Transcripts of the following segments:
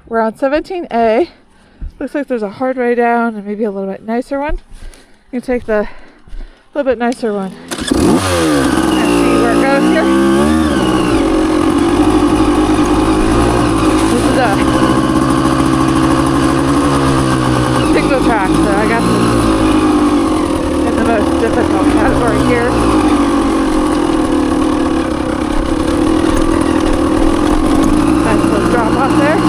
we're on 17A. Looks like there's a hard way down and maybe a little bit nicer one. You can take the little bit nicer one. And see where it goes here. This is a single track, so I got this in the most difficult category here. Nice little drop off there.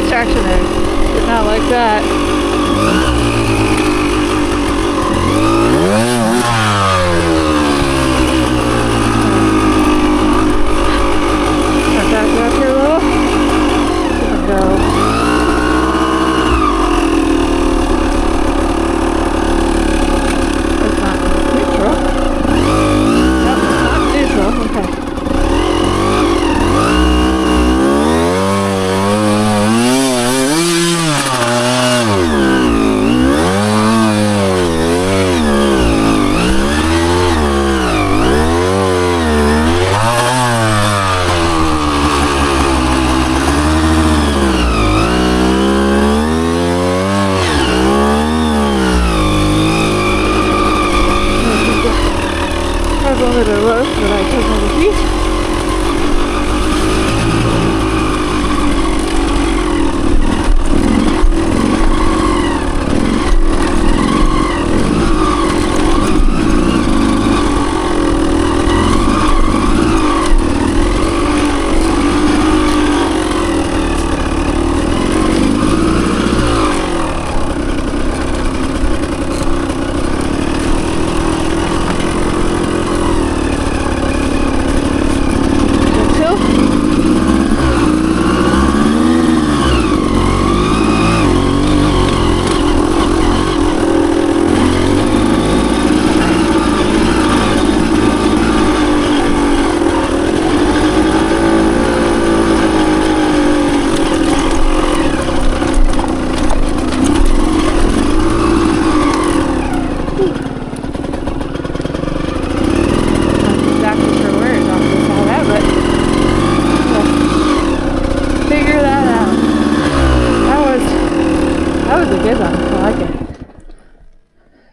Traction there. Did not like that. Back up here a little. There we go. That's not neutral. No, it's not neutral. Okay. Over the road that I took on the beach.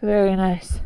Very nice.